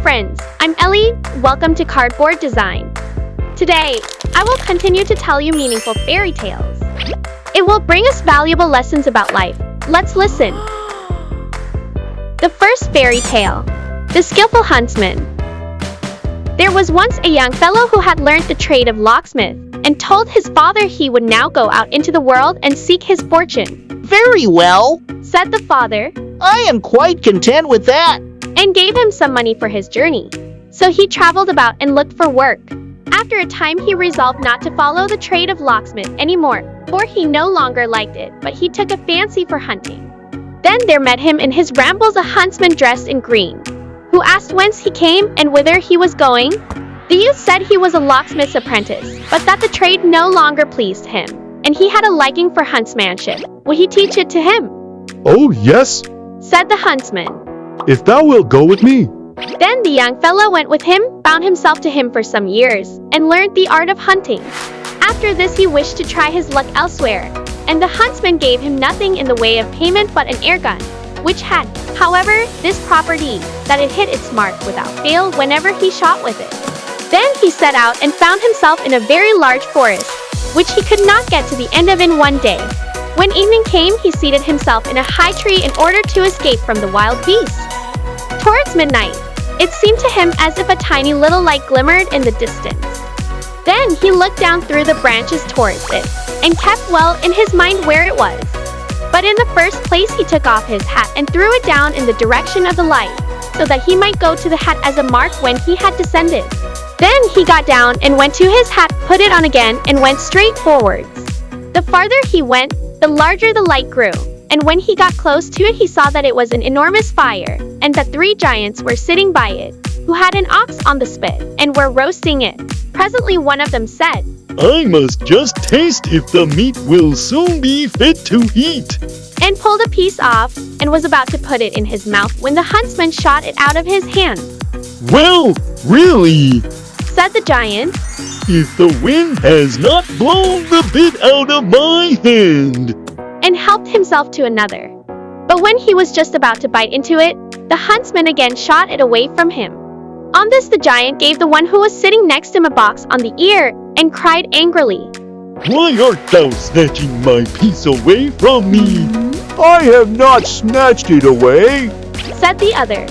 friends, I'm Ellie. Welcome to Cardboard Design. Today, I will continue to tell you meaningful fairy tales. It will bring us valuable lessons about life. Let's listen. The first fairy tale, The Skillful Huntsman. There was once a young fellow who had learned the trade of locksmith and told his father he would now go out into the world and seek his fortune. Very well, Said the father, I am quite content with that. and gave him some money for his journey. So he traveled about and looked for work. After a time, he resolved not to follow the trade of locksmith anymore, for he no longer liked it, but he took a fancy for hunting. Then there met him in his rambles a huntsman dressed in green, who asked whence he came and whither he was going. The youth said he was a locksmith's apprentice, but that the trade no longer pleased him, and he had a liking for huntsmanship. Would he teach it to him? Oh, yes, Said the huntsman. if thou wilt go with me. Then the young fellow went with him, bound himself to him for some years, and learned the art of hunting. After this he wished to try his luck elsewhere, and the huntsman gave him nothing in the way of payment but an air gun, which had, however, this property, that it hit its mark without fail whenever he shot with it. Then he set out and found himself in a very large forest, which he could not get to the end of in one day. When evening came, he seated himself in a high tree in order to escape from the wild beasts. Towards midnight, it seemed to him as if a tiny little light glimmered in the distance. Then he looked down through the branches towards it, and kept well in his mind where it was. But in the first place he took off his hat and threw it down in the direction of the light, so that he might go to the hat as a mark when he had descended. Then he got down and went to his hat, put it on again, and went straight forwards. The farther he went, the larger the light grew, and when he got close to it he saw that it was an enormous fire, and that 3 giants were sitting by it, who had an ox on the spit, and were roasting it. Presently one of them said, I must just taste if the meat will soon be fit to eat. and pulled a piece off, and was about to put it in his mouth when the huntsman shot it out of his hand. Well, really, Said the giant, if the wind has not blown the bit out of my hand. and helped himself to another. But when he was just about to bite into it, the huntsman again shot it away from him. On this the giant gave the one who was sitting next him a box on the ear, and cried angrily, Why art thou snatching my piece away from me? I have not snatched it away. Said the other.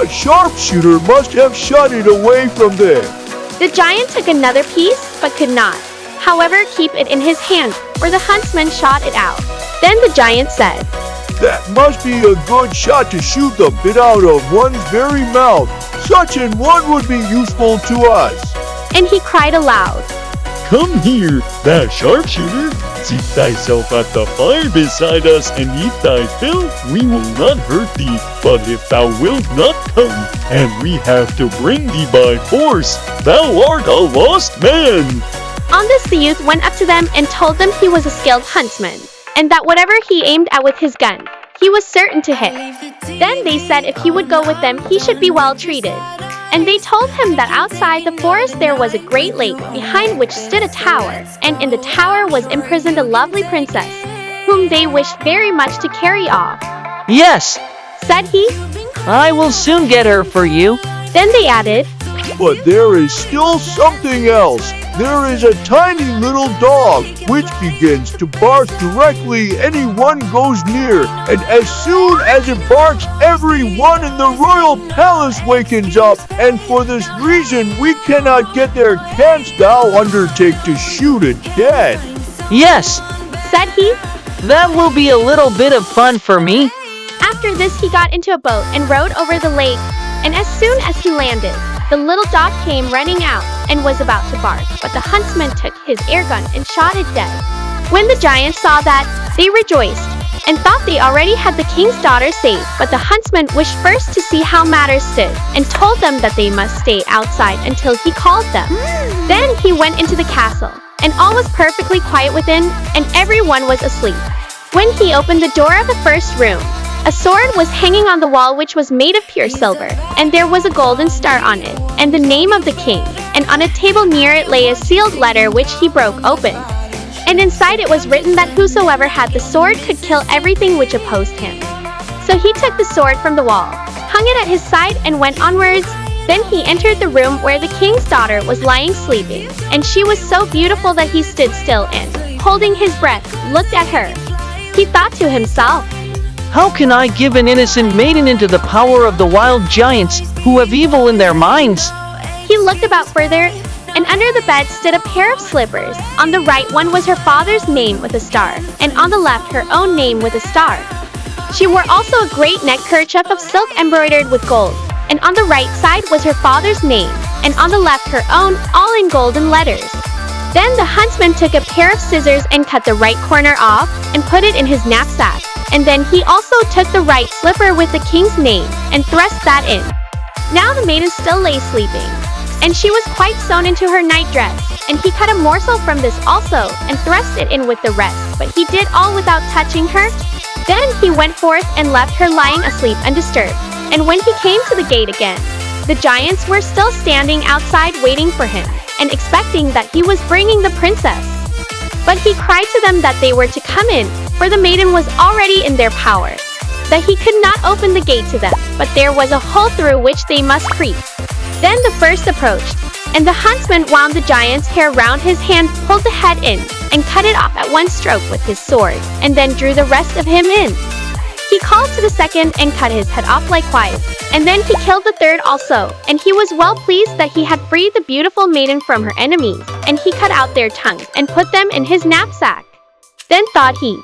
A sharpshooter must have shot it away from there. The giant took another piece, but could not, however, keep it in his hand, for the huntsman shot it out. Then the giant said, That must be a good shot to shoot the bit out of one's very mouth. Such an one would be useful to us. and he cried aloud, Come here, thou sharpshooter. Seat thyself at the fire beside us, and eat thy fill. We will not hurt thee. But if thou wilt not come, and we have to bring thee by force, thou art a lost man. On this the youth went up to them and told them he was a skilled huntsman, and that whatever he aimed at with his gun, he was certain to hit. Then they said if he would go with them, he should be well treated. And they told him that outside the forest there was a great lake, behind which stood a tower, and in the tower was imprisoned a lovely princess, whom they wished very much to carry off. Yes, Said he. I will soon get her for you. Then they added, But there is still something else. There is a tiny little dog which begins to bark directly anyone goes near, and as soon as it barks, everyone in the royal palace wakens up, and for this reason we cannot get there. Canst thou undertake to shoot it dead? Yes, Said he. that will be a little bit of fun for me. After this he got into a boat and rowed over the lake, and as soon as he landed, the little dog came running out and was about to bark, but the huntsman took his air gun and shot it dead. When the giants saw that, they rejoiced, and thought they already had the king's daughter saved, but the huntsman wished first to see how matters stood, and told them that they must stay outside until he called them. Then he went into the castle, and all was perfectly quiet within, and everyone was asleep. When he opened the door of the first room, a sword was hanging on the wall which was made of pure silver, and there was a golden star on it, and the name of the king, and on a table near it lay a sealed letter which he broke open. And inside it was written that whosoever had the sword could kill everything which opposed him. So he took the sword from the wall, hung it at his side, and went onwards, Then he entered the room where the king's daughter was lying sleeping, and she was so beautiful that he stood still and, holding his breath, looked at her. He thought to himself, How can I give an innocent maiden into the power of the wild giants who have evil in their minds? He looked about further, and under the bed stood a pair of slippers. On the right one was her father's name with a star, and on the left her own name with a star. She wore also a great neck kerchief of silk embroidered with gold, and on the right side was her father's name, and on the left her own, all in golden letters. Then the huntsman took a pair of scissors and cut the right corner off, and put it in his knapsack. And then he also took the right slipper with the king's name, and thrust that in. Now the maiden still lay sleeping, and she was quite sewn into her nightdress, and he cut a morsel from this also, and thrust it in with the rest, but he did all without touching her. Then he went forth and left her lying asleep undisturbed, and when he came to the gate again, the giants were still standing outside waiting for him, and expecting that he was bringing the princess. But he cried to them that they were to come in, for the maiden was already in their power, that he could not open the gate to them, but there was a hole through which they must creep. Then the first approached, and the huntsman wound the giant's hair round his hand, pulled the head in, and cut it off at one stroke with his sword, and then drew the rest of him in. He called to the second and cut his head off likewise, and then he killed the third also, and he was well pleased that he had freed the beautiful maiden from her enemies, and he cut out their tongues and put them in his knapsack. Then thought he,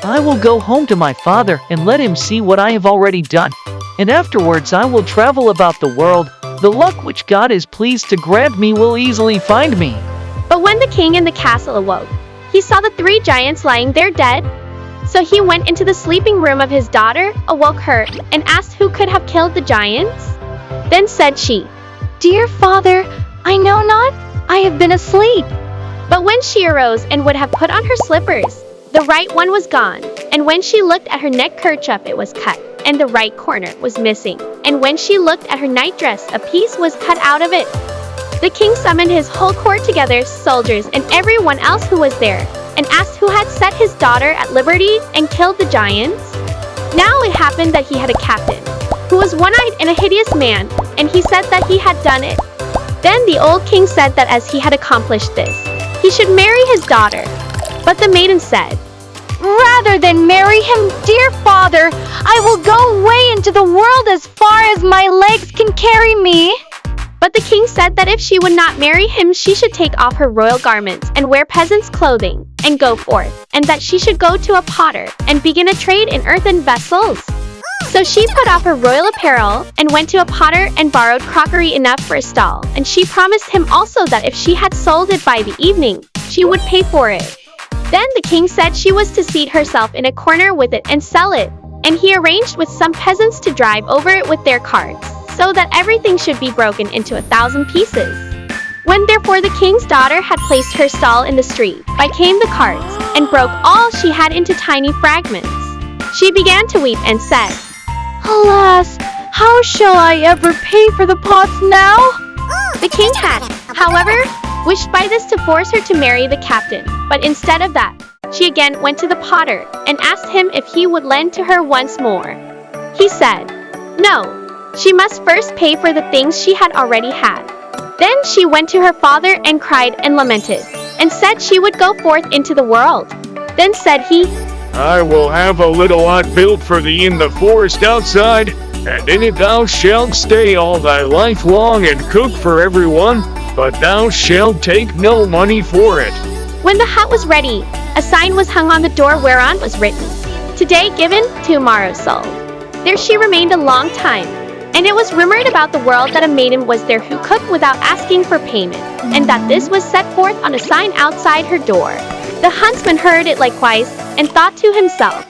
I will go home to my father and let him see what I have already done, and afterwards I will travel about the world. The luck which God is pleased to grant me will easily find me. But when the king in the castle awoke, he saw the three giants lying there dead. So he went into the sleeping room of his daughter, awoke her, and asked who could have killed the giants. Then said she, Dear father, I know not, I have been asleep. But when she arose and would have put on her slippers, the right one was gone, and when she looked at her neck kerchief it was cut, and the right corner was missing, and when she looked at her nightdress a piece was cut out of it. The king summoned his whole court together, soldiers and everyone else who was there, and asked who had set his daughter at liberty and killed the giants. Now it happened that he had a captain, who was one-eyed and a hideous man, and he said that he had done it. Then the old king said that as he had accomplished this, he should marry his daughter. But the maiden said, Rather than marry him, dear father, I will go away into the world as far as my legs can carry me. But the king said that if she would not marry him, she should take off her royal garments and wear peasant's clothing, and go forth, and that she should go to a potter, and begin a trade in earthen vessels. So she put off her royal apparel, and went to a potter and borrowed crockery enough for a stall, and she promised him also that if she had sold it by the evening, she would pay for it. Then the king said she was to seat herself in a corner with it and sell it, and he arranged with some peasants to drive over it with their carts, so that everything should be broken into 1,000 pieces. When therefore the king's daughter had placed her stall in the street, by came the carts, and broke all she had into tiny fragments. She began to weep and said, Alas, how shall I ever pay for the pots now? The king had, however, wished by this to force her to marry the captain, but instead of that, she again went to the potter, and asked him if he would lend to her once more. He said, No, she must first pay for the things she had already had. Then she went to her father and cried and lamented, and said she would go forth into the world. Then said he, I will have a little hut built for thee in the forest outside, and in it thou shalt stay all thy life long and cook for everyone, but thou shalt take no money for it. When the hut was ready, a sign was hung on the door whereon was written, Today given, tomorrow sold. There she remained a long time, and it was rumored about the world that a maiden was there who cooked without asking for payment, and that this was set forth on a sign outside her door. The huntsman heard it likewise, and thought to himself,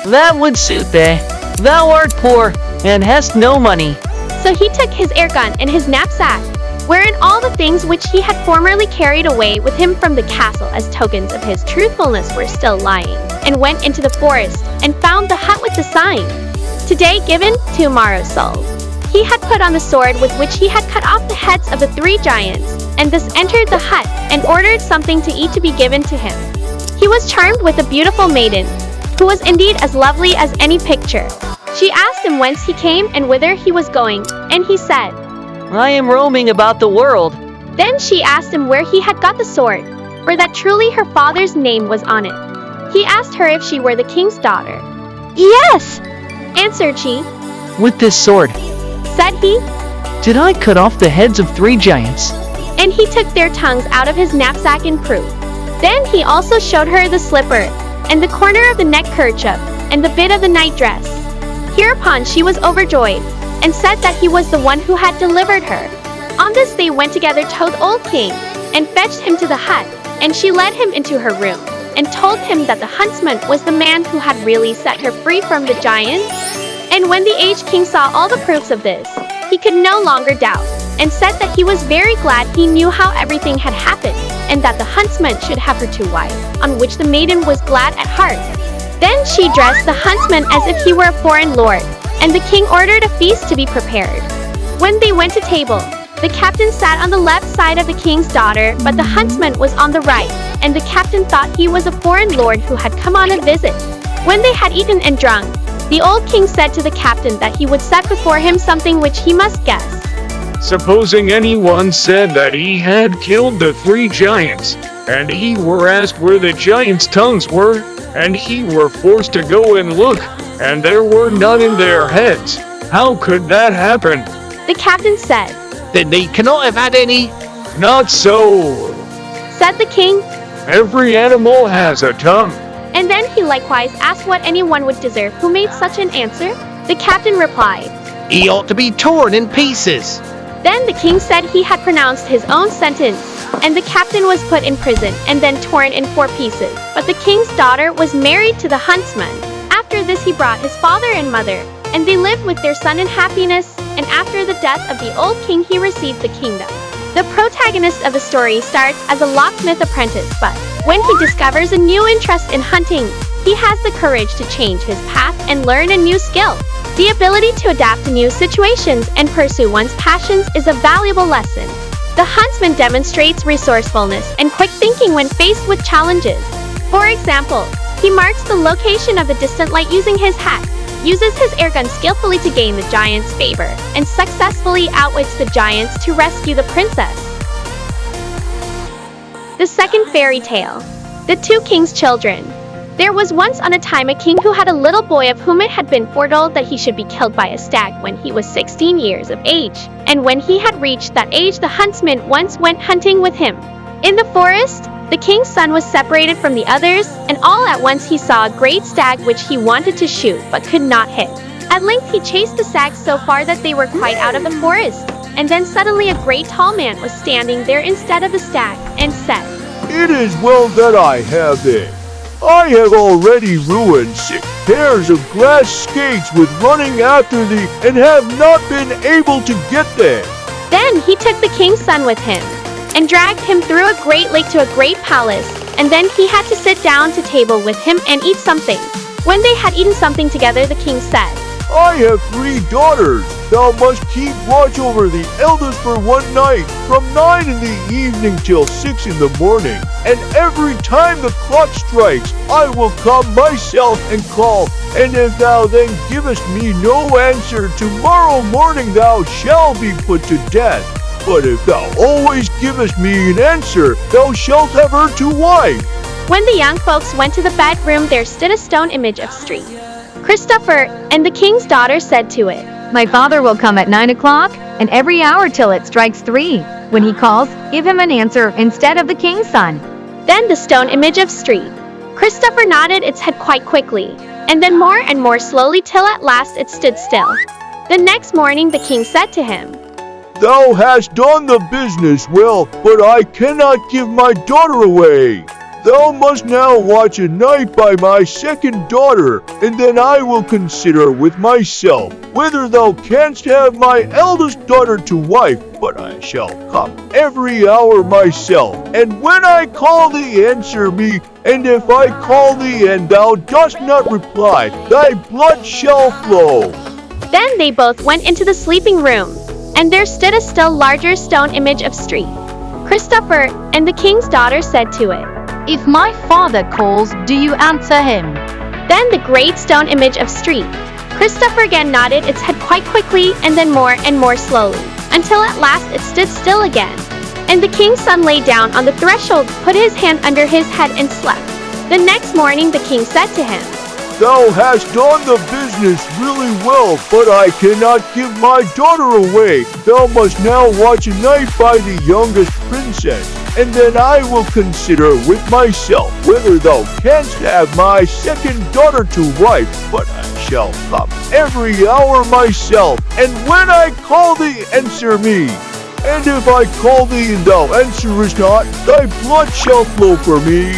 That would suit thee. Thou art poor, and hast no money. So he took his air gun and his knapsack, wherein all the things which he had formerly carried away with him from the castle as tokens of his truthfulness were still lying, and went into the forest, and found the hut with the sign, Today given, tomorrow sold. He had put on the sword with which he had cut off the heads of the three giants, and thus entered the hut, and ordered something to eat to be given to him. He was charmed with a beautiful maiden, who was indeed as lovely as any picture. She asked him whence he came and whither he was going, and he said, I am roaming about the world. Then she asked him where he had got the sword, for that truly her father's name was on it. He asked her if she were the king's daughter. "Yes," answered she. With this sword, Said he, did I cut off the heads of 3 giants? and he took their tongues out of his knapsack in proof. Then he also showed her the slipper, and the corner of the neck kerchief, and the bit of the nightdress. Hereupon she was overjoyed, and said that he was the one who had delivered her. On this they went together to the old king, and fetched him to the hut, and she led him into her room, and told him that the huntsman was the man who had really set her free from the giants. And when the aged king saw all the proofs of this, he could no longer doubt, and said that he was very glad he knew how everything had happened, and that the huntsman should have her to wife, on which the maiden was glad at heart. Then she dressed the huntsman as if he were a foreign lord, and the king ordered a feast to be prepared. When they went to table, the captain sat on the left side of the king's daughter, but the huntsman was on the right, and the captain thought he was a foreign lord who had come on a visit. When they had eaten and drunk, the old king said to the captain that he would set before him something which he must guess. Supposing anyone said that he had killed the 3 giants, and he were asked where the giants' tongues were, and he were forced to go and look, and there were none in their heads, how could that happen? The captain said, Then they cannot have had any. Not so. Said the king, Every animal has a tongue. and then he likewise asked what anyone would deserve who made such an answer. The captain replied. He ought to be torn in pieces. Then the king said he had pronounced his own sentence, and the captain was put in prison and then torn in 4 pieces. But the king's daughter was married to the huntsman. After this he brought his father and mother, and they lived with their son in happiness, and after the death of the old king he received the kingdom. The protagonist of the story starts as a locksmith apprentice, but when he discovers a new interest in hunting, he has the courage to change his path and learn a new skill. The ability to adapt to new situations and pursue one's passions is a valuable lesson. The huntsman demonstrates resourcefulness and quick thinking when faced with challenges. For example, he marks the location of the distant light using his hat, uses his airgun skillfully to gain the giant's favor, and successfully outwits the giants to rescue the princess. The second fairy tale. The 2 kings' children. There was once on a time a king who had a little boy of whom it had been foretold that he should be killed by a stag when he was 16 years of age. And when he had reached that age, the huntsman once went hunting with him. In the forest, the king's son was separated from the others, and all at once he saw a great stag which he wanted to shoot but could not hit. At length he chased the stags so far that they were quite out of the forest, and then suddenly a great tall man was standing there instead of the stag, and said, It is well that I have it. I have already ruined 6 pairs of glass skates with running after thee, and have not been able to get them. Then he took the king's son with him, and dragged him through a great lake to a great palace, and then he had to sit down to table with him and eat something. When they had eaten something together, the king said, I have 3 daughters. Thou must keep watch over the eldest for 1 night, from 9 in the evening till 6 in the morning. And every time the clock strikes, I will come myself and call. And if thou then givest me no answer, tomorrow morning thou shalt be put to death. But if thou always givest me an answer, thou shalt have her to wife. When the young folks went to the bedroom, there stood a stone image of Street. Christopher, and the king's daughter said to it, My father will come at 9 o'clock, and every hour till it strikes 3. When he calls, give him an answer instead of the king's son. Then the stone image of Street. Christopher nodded its head quite quickly, and then more and more slowly till at last it stood still. The next morning the king said to him, Thou hast done the business well, but I cannot give my daughter away. Thou must now watch a night by my second daughter, and then I will consider with myself whether thou canst have my eldest daughter to wife. But I shall come every hour myself, and when I call thee, answer me. And if I call thee and thou dost not reply, thy blood shall flow. Then they both went into the sleeping room, and there stood a still larger stone image of Street. Christopher, and the king's daughter said to it, If my father calls, do you answer him? Then the great stone image of Street. Christopher again nodded its head quite quickly, and then more and more slowly, until at last it stood still again. And the king's son lay down on the threshold, put his hand under his head and slept. The next morning the king said to him, Thou hast done the business really well, but I cannot give my daughter away. Thou must now watch a night by the youngest princess, and then I will consider with myself whether thou canst have my second daughter to wife. But I shall come every hour myself, and when I call thee, answer me. And if I call thee and thou answerest not, thy blood shall flow for me.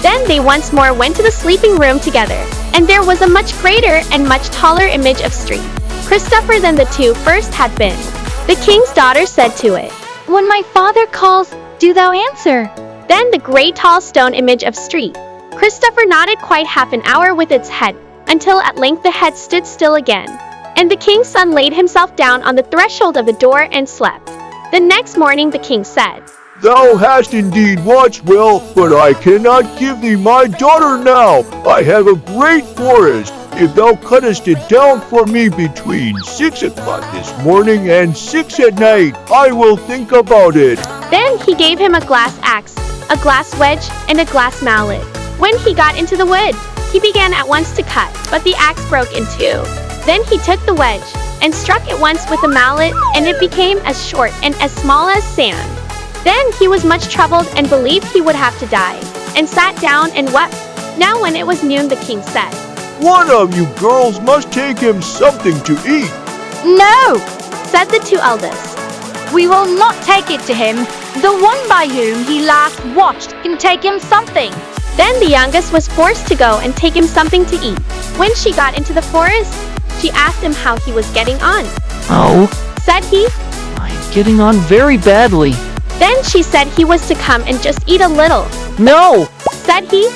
Then they once more went to the sleeping room together, and there was a much greater and much taller image of street, Christopher than the two first had been. The king's daughter said to it, When my father calls, do thou answer. Then the great tall stone image of street, Christopher nodded quite half an hour with its head, until at length the head stood still again. And the king's son laid himself down on the threshold of the door and slept. The next morning the king said, Thou hast indeed watched well, but I cannot give thee my daughter now. I have a great forest. If thou cuttest it down for me between 6 o'clock this morning and 6 at night, I will think about it. Then he gave him a glass axe, a glass wedge, and a glass mallet. When he got into the wood, he began at once to cut, but the axe broke in two. Then he took the wedge and struck it once with the mallet, and it became as short and as small as sand. Then he was much troubled and believed he would have to die, and sat down and wept. Now when it was noon the king said, One of you girls must take him something to eat. No, said the two eldest. we will not take it to him. The one by whom he last watched can take him something. Then the youngest was forced to go and take him something to eat. When she got into the forest, she asked him how he was getting on. Oh, Said he. I'm getting on very badly. Then she said he was to come and just eat a little. No, Said he.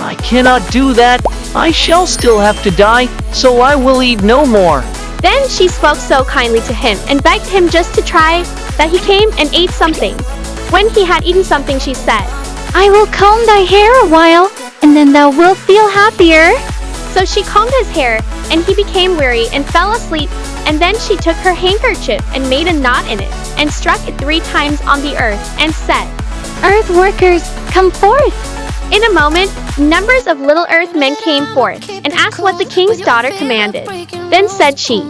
I cannot do that. I shall still have to die, so I will eat no more. Then she spoke so kindly to him and begged him just to try, that he came and ate something. When he had eaten something she said, I will comb thy hair a while, and then thou wilt feel happier. So she combed his hair, and he became weary and fell asleep. And then she took her handkerchief and made a knot in it, and struck it 3 times on the earth, and said, Earth workers, come forth. In a moment, numbers of little earth men came forth, and asked what the king's daughter commanded. Then said she,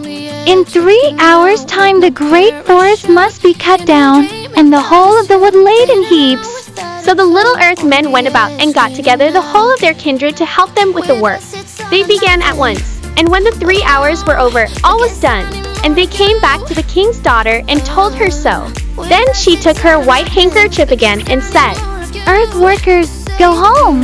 In 3 hours' time the great forest must be cut down, and the whole of the wood laid in heaps. So the little earth men went about and got together the whole of their kindred to help them with the work. They began at once, and when the 3 hours were over, all was done. And they came back to the king's daughter and told her so. Then she took her white handkerchief again and said, Earth workers, go home.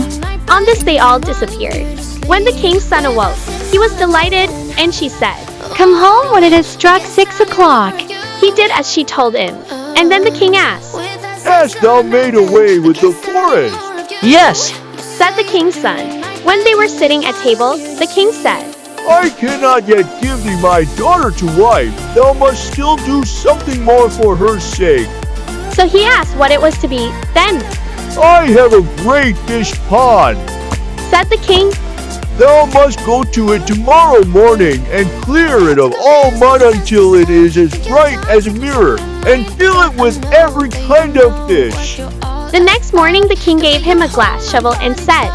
On this they all disappeared. When the king's son awoke, he was delighted, and she said, Come home when it has struck 6 o'clock. He did as she told him. And then the king asked, Hast thou made away with the forest? Yes, said the king's son. When they were sitting at table, the king said, I cannot yet give thee my daughter to wife. Thou must still do something more for her sake. So he asked what it was to be. Then, I have a great fish pond. said the king, Thou must go to it tomorrow morning and clear it of all mud until it is as bright as a mirror, and fill it with every kind of fish. The next morning the king gave him a glass shovel and said,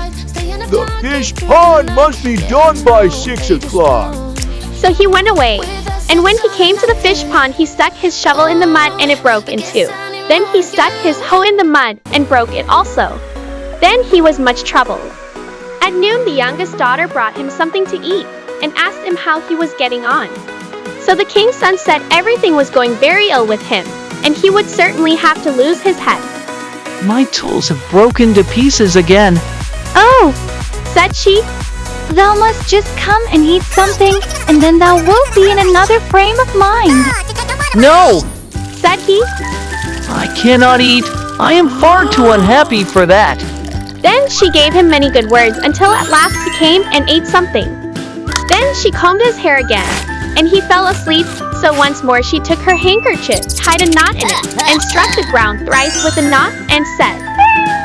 The fish pond must be done by 6 o'clock. So he went away. And when he came to the fish pond, he stuck his shovel in the mud and it broke in two. Then he stuck his hoe in the mud and broke it also. Then he was much troubled. At noon the youngest daughter brought him something to eat and asked him how he was getting on. So the king's son said everything was going very ill with him, and he would certainly have to lose his head. my tools have broken to pieces again. Oh, Said she, thou must just come and eat something, and then thou wilt be in another frame of mind. No, said he. I cannot eat. I am far too unhappy for that. Then she gave him many good words until at last he came and ate something. Then she combed his hair again, and he fell asleep. So once more she took her handkerchief, tied a knot in it, and struck the ground thrice with the knot, and said,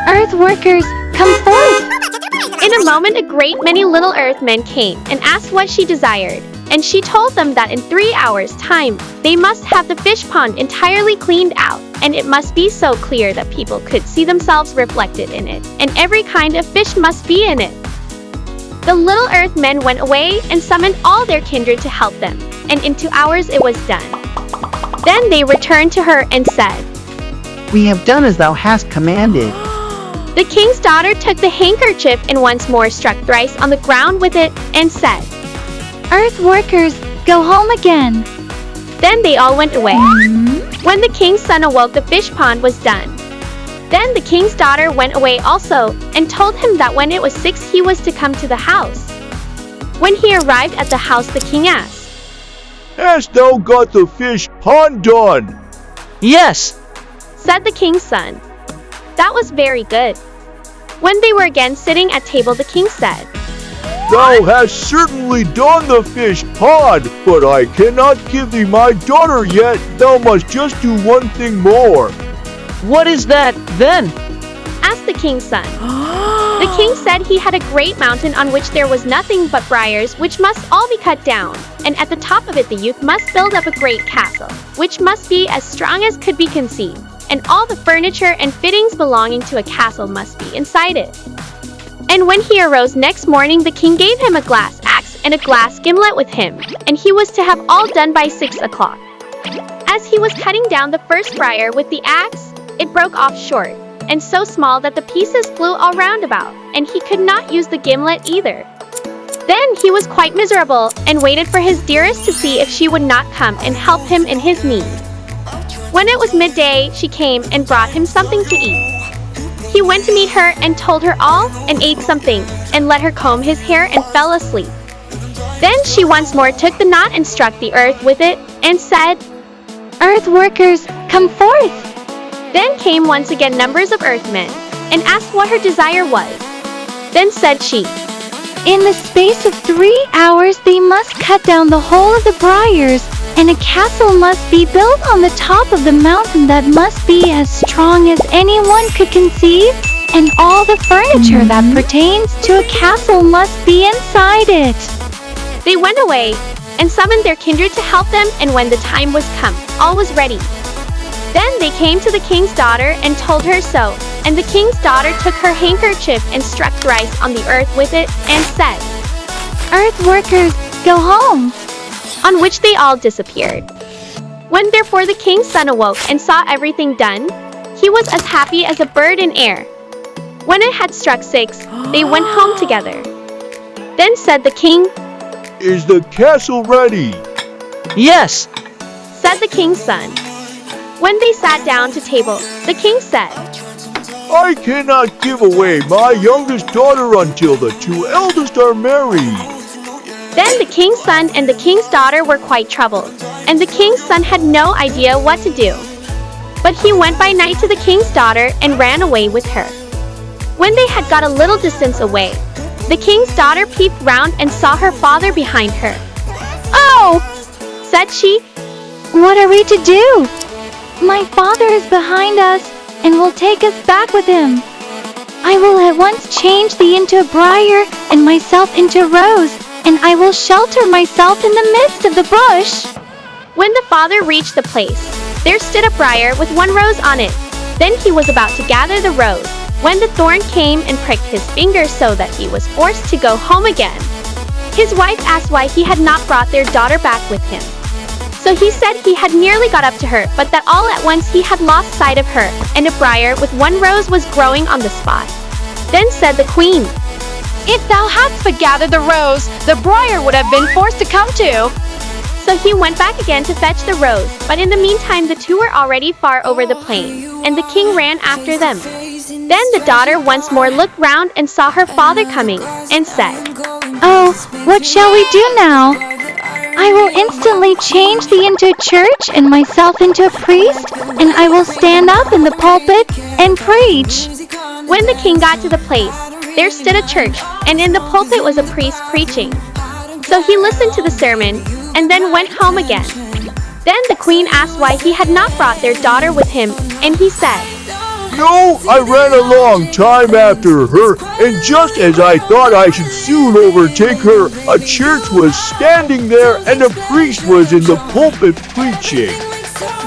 Earth workers, come forth. In a moment a great many little earth men came and asked what she desired. and she told them that in 3 hours' time, they must have the fish pond entirely cleaned out, and it must be so clear that people could see themselves reflected in it, and every kind of fish must be in it. The little Earthmen went away and summoned all their kindred to help them, and in 2 hours it was done. Then they returned to her and said, We have done as thou hast commanded. The king's daughter took the handkerchief and once more struck thrice on the ground with it, and said, Earth workers, go home again. Then they all went away. When the king's son awoke, the fish pond was done. Then the king's daughter went away also, and told him that when it was 6 he was to come to the house. When he arrived at the house, the king asked, Hast thou got the fish pond done? Yes. said the king's son. That was very good. When they were again sitting at table, the king said, Thou hast certainly done the fish pond, but I cannot give thee my daughter yet. Thou must just do one thing more. What is that, then? asked the king's son. The king said he had a great mountain on which there was nothing but briars, which must all be cut down, and at the top of it the youth must build up a great castle, which must be as strong as could be conceived, and all the furniture and fittings belonging to a castle must be inside it. And when he arose next morning, the king gave him a glass axe and a glass gimlet with him, and he was to have all done by 6 o'clock. As he was cutting down the first briar with the axe, it broke off short, and so small that the pieces flew all round about, and he could not use the gimlet either. Then he was quite miserable, and waited for his dearest to see if she would not come and help him in his need. When it was midday, she came and brought him something to eat. He went to meet her and told her all, and ate something, and let her comb his hair and fell asleep. Then she once more took the knot and struck the earth with it, and said, Earth workers, come forth. Then came once again numbers of earthmen, and asked what her desire was. Then said she, In the space of 3 hours they must cut down the whole of the briars, and a castle must be built on the top of the mountain that must be as strong as anyone could conceive, and all the furniture that pertains to a castle must be inside it. They went away, and summoned their kindred to help them, and when the time was come, all was ready. Then they came to the king's daughter and told her so, and the king's daughter took her handkerchief and struck thrice on the earth with it, and said, Earth workers, go home. On which they all disappeared. When therefore the king's son awoke and saw everything done, he was as happy as a bird in air. When it had struck 6, they went home together. Then said the king, Is the castle ready? Yes. said the king's son. When they sat down to table, the king said, I cannot give away my youngest daughter until the 2 eldest are married. Then the king's son and the king's daughter were quite troubled, and the king's son had no idea what to do. But he went by night to the king's daughter and ran away with her. When they had got a little distance away, the king's daughter peeped round and saw her father behind her. Oh, Said she, what are we to do? My father is behind us and will take us back with him. I will at once change thee into a briar and myself into a rose, and I will shelter myself in the midst of the bush. When the father reached the place, there stood a briar with 1 rose on it. Then he was about to gather the rose, when the thorn came and pricked his finger so that he was forced to go home again. His wife asked why he had not brought their daughter back with him. So he said he had nearly got up to her, but that all at once he had lost sight of her, and a briar with 1 rose was growing on the spot. Then said the queen, If thou hadst but gathered the rose, the briar would have been forced to come too. So he went back again to fetch the rose, but in the meantime the 2 were already far over the plain, and the king ran after them. Then the daughter once more looked round and saw her father coming, and said, Oh, what shall we do now? I will instantly change thee into a church and myself into a priest, and I will stand up in the pulpit and preach. When the king got to the place, there stood a church, and in the pulpit was a priest preaching. So he listened to the sermon, and then went home again. Then the queen asked why he had not brought their daughter with him, and he said, No, I ran along time after her, and just as I thought I should soon overtake her, a church was standing there and a priest was in the pulpit preaching.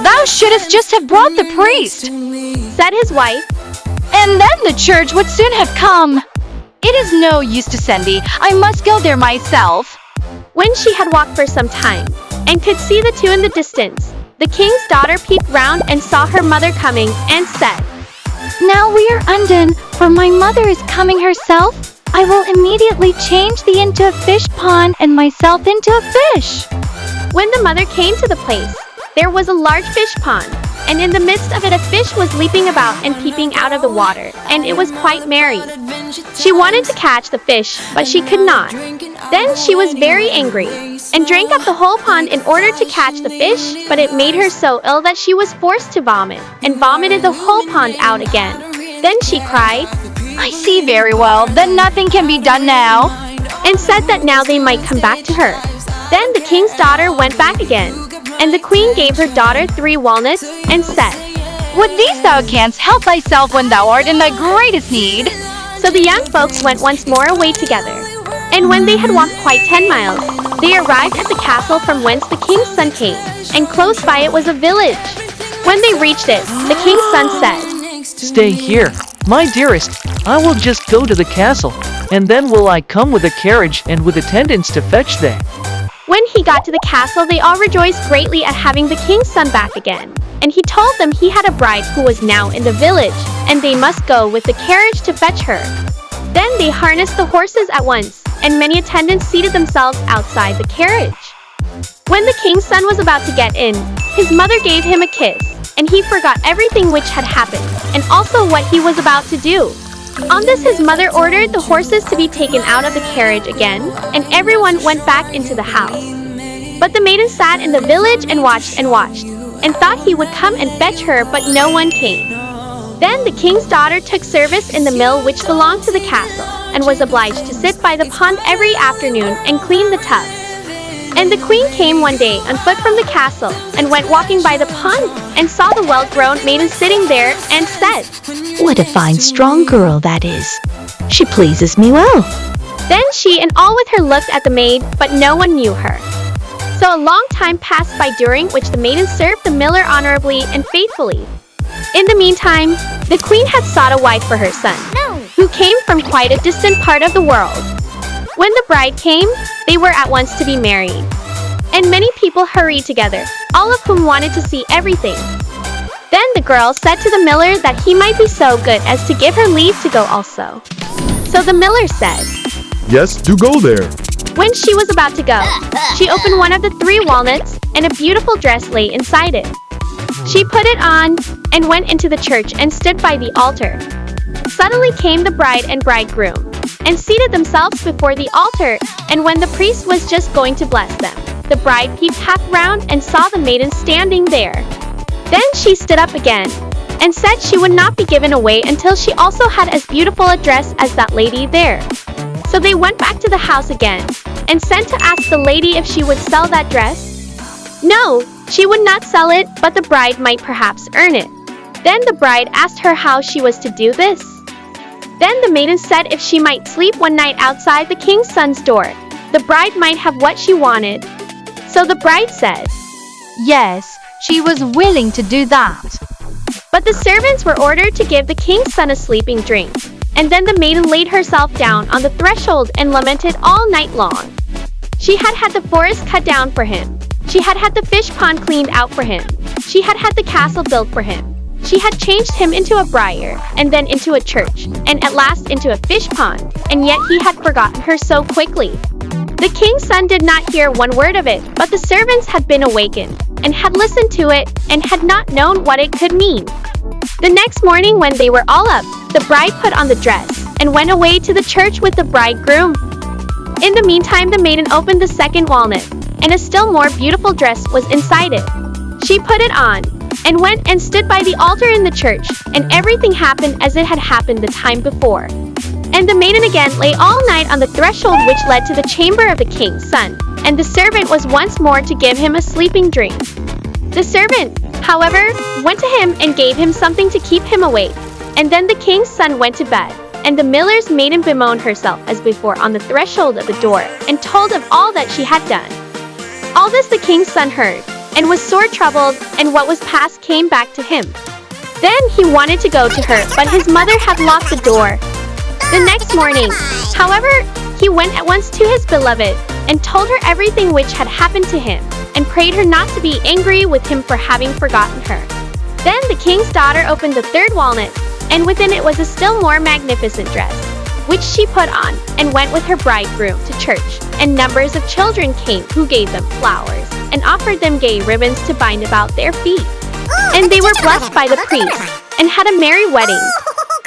Thou shouldst just have brought the priest, said his wife. and then the church would soon have come. It is no use to send thee. I must go there myself. When she had walked for some time, and could see the two in the distance, the king's daughter peeped round and saw her mother coming, and said, Now we are undone, for my mother is coming herself. I will immediately change thee into a fish pond and myself into a fish. When the mother came to the place, there was a large fish pond, and in the midst of it a fish was leaping about and peeping out of the water, and it was quite merry. She wanted to catch the fish, but she could not. Then she was very angry, and drank up the whole pond in order to catch the fish, but it made her so ill that she was forced to vomit, and vomited the whole pond out again. Then she cried, I see very well that nothing can be done now, and said that now they might come back to her. Then the king's daughter went back again, and the queen gave her daughter 3 walnuts, and said, With these thou canst help thyself when thou art in thy greatest need. So the young folks went once more away together. And when they had walked quite 10 miles, they arrived at the castle from whence the king's son came, and close by it was a village. When they reached it, the king's son said, Stay here, my dearest. I will just go to the castle, and then will I come with a carriage and with attendants to fetch thee. When he got to the castle, they all rejoiced greatly at having the king's son back again. And he told them he had a bride who was now in the village, and they must go with the carriage to fetch her. Then they harnessed the horses at once, and many attendants seated themselves outside the carriage. When the king's son was about to get in, his mother gave him a kiss, and he forgot everything which had happened, and also what he was about to do. On this his mother ordered the horses to be taken out of the carriage again, and everyone went back into the house. But the maiden sat in the village and watched, and thought he would come and fetch her, but no one came. Then the king's daughter took service in the mill which belonged to the castle, and was obliged to sit by the pond every afternoon and clean the tubs. And the queen came one day on foot from the castle, and went walking by the pond, and saw the well-grown maiden sitting there, and said, What a fine strong girl that is. She pleases me well. Then she and all with her looked at the maid, but no one knew her. So a long time passed by, during which the maiden served the miller honorably and faithfully. In the meantime, the queen had sought a wife for her son, who came from quite a distant part of the world. When the bride came, they were at once to be married. And many people hurried together, all of whom wanted to see everything. Then the girl said to the miller that he might be so good as to give her leave to go also. So the miller said, Yes, do go there. When she was about to go, she opened one of the 3 walnuts, and a beautiful dress lay inside it. She put it on, and went into the church and stood by the altar. Suddenly came the bride and bridegroom, and seated themselves before the altar, and when the priest was just going to bless them, the bride peeped half round and saw the maiden standing there. Then she stood up again, and said she would not be given away until she also had as beautiful a dress as that lady there. So they went back to the house again, and sent to ask the lady if she would sell that dress. No, she would not sell it, but the bride might perhaps earn it. Then the bride asked her how she was to do this. Then the maiden said if she might sleep one night outside the king's son's door, the bride might have what she wanted. So the bride said, Yes, she was willing to do that. But the servants were ordered to give the king's son a sleeping drink. And then the maiden laid herself down on the threshold and lamented all night long. She had had the forest cut down for him. She had had the fish pond cleaned out for him. She had had the castle built for him. She had changed him into a briar, and then into a church, and at last into a fish pond, and yet he had forgotten her so quickly. The king's son did not hear one word of it, but the servants had been awakened, and had listened to it, and had not known what it could mean. The next morning when they were all up, the bride put on the dress, and went away to the church with the bridegroom. In the meantime the maiden opened the 2nd walnut, and a still more beautiful dress was inside it. She put it on, and went and stood by the altar in the church, and everything happened as it had happened the time before. And the maiden again lay all night on the threshold which led to the chamber of the king's son, and the servant was once more to give him a sleeping drink. The servant, however, went to him and gave him something to keep him awake, And then the king's son went to bed, and the miller's maiden bemoaned herself as before on the threshold of the door, and told of all that she had done. All this the king's son heard, and was sore troubled, and what was past came back to him. Then he wanted to go to her, but his mother had locked the door. The next morning, however, he went at once to his beloved, and told her everything which had happened to him, and prayed her not to be angry with him for having forgotten her. Then the king's daughter opened the third walnut, and within it was a still more magnificent dress, which she put on, and went with her bridegroom to church, and numbers of children came who gave them flowers, and offered them gay ribbons to bind about their feet. And they were blessed by the priest, and had a merry wedding.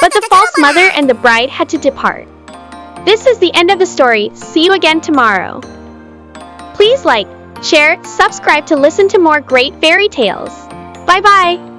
But the false mother and the bride had to depart. This is the end of the story. See you again tomorrow. Please like, share, subscribe to listen to more great fairy tales. Bye-bye.